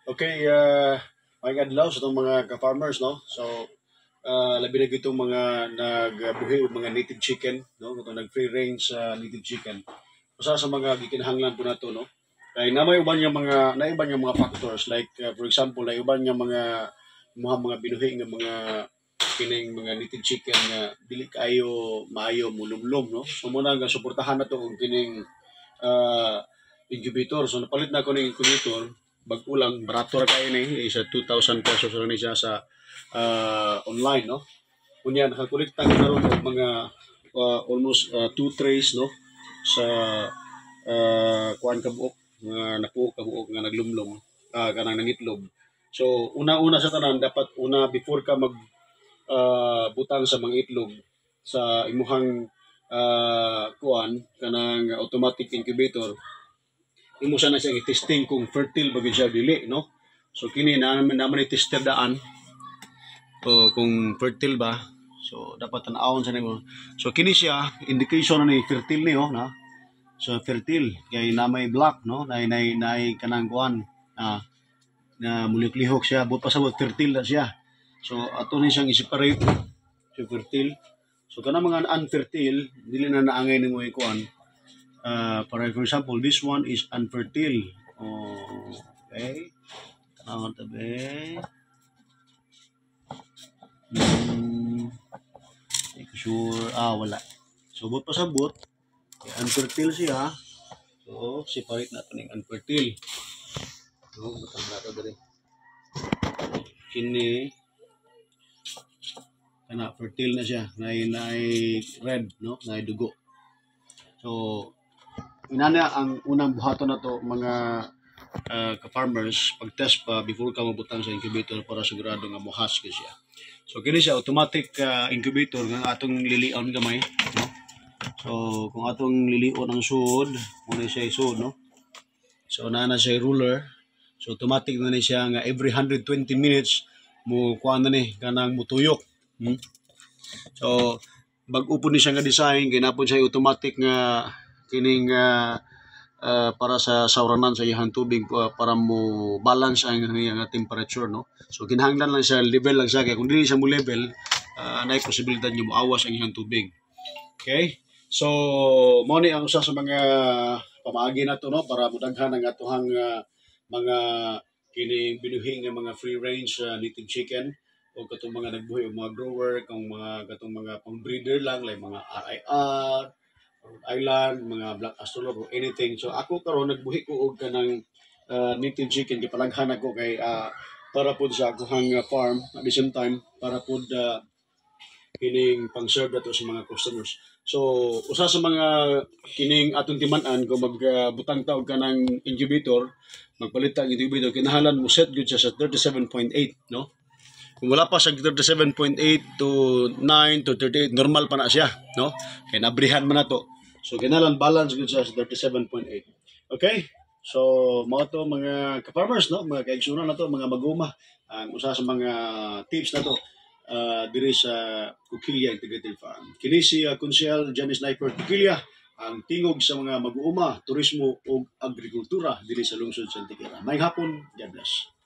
Okay, may adlaw sa itong mga ka-farmers, no? So, labi na itong mga nagbuhi o mga native chicken, no? Itong nag-free range native chicken. Usa sa mga gikinahanglan po nato, no? Kaya namay uban yung naiban yung mga factors like for example, naiban yung mga binuhi nga mga kining mga native chicken nga dili kayo maayo mulumlom, no? So muna nga suportahan na to og kining uh, incubator. So napalit na ko ng incubator bag-ulang barato ra kayo ni isa 2,000 pesos ra ni siya sa online, no. Kunya nakakolekta ko na ron og mga almost 2 trays, no, sa kuan kabuok nga napuok kabuok nga naglumlom kanang nangitlog. So una-una sa tanan dapat una before ka mag butang sa mga itlog sa imuhang kuan kanang automatic incubator, imo sana siya i-testing kung fertile ba gyud siya dili, no. So kini naman i-tester daan o kung fertile ba. So dapat tan-awon sa nimo. So kini siya indication na ni fertile ni, oh, na. So fertile kay na may black, no, nay kanang kuan na muliklihok siya but pasabot fertile na siya. So ato ni siyang i-separate so fertile. So kanang mga unfertile dili na naangay nimo kuan. For example, this one is unfertile. Oh, okay. Tangan tabi. Sure. Wala. So, but pasabot. Unfertile siya. So, separate natin yung unfertile. So, butang natin dali. Kini. Kana, fertile na siya. Nay red, no? Nay dugo. So, inana ang unang buhaton na to mga ka-farmers pag-test pa before ka mabutang sa incubator para sigurado nga mohas ka siya. So kini siya automatic incubator nga atong lilion gamay, no. So kung atong lilion ang sud, mo siya sud, no. So naa na siya ruler. So automatic na ni siya nga every 120 minutes mo kuan na ni kanang mutuyok. So bag-o po ni siya nga design ginapon siya automatic nga kining para sa sawranan sa iyang tubig para mo balance ang iyang temperature, no. So kinahanglan lang siya level lang siya kay kung dili siya mo level nay posibilidad niyo moawas ang iyang tubig. Okay? So mao ni ang usa sa mga pamaagi nato, no, para mudaghan ang atohang mga kining binuhi nga mga free range native chicken o katong mga nagbuhi o mga grower kung mga katong mga pang breeder lang like mga RIR, Rhode Island, mga black astrolog or anything. So ako karon nagbuhi ko og kanang native chicken gipalaghan ako kay para pud sa akong farm at the same time para pud kining pang-serve nato sa mga customers. So usa sa mga kining atong timan-an kung magbutang ta og kanang incubator, magpalit ta og incubator kinahanglan mo set gyud siya sa 37.8, no. Kung wala pa sa 37.8 to 9 to 38, normal pa na siya, no? Kaya nabrihan man na to. So, kinalan balance good siya sa 37.8. Okay? So, mga to mga ka-farmers, no? Mga kaigsunan na to, mga maguma. Ang usa sa mga tips na to diri sa Coquilla Integrated Farm. Kini si Konsehal Janice Sniper Coquilla, ang tingog sa mga mag-uuma, turismo o agrikultura diri sa lungsod sa Antigua. May hapon, God bless.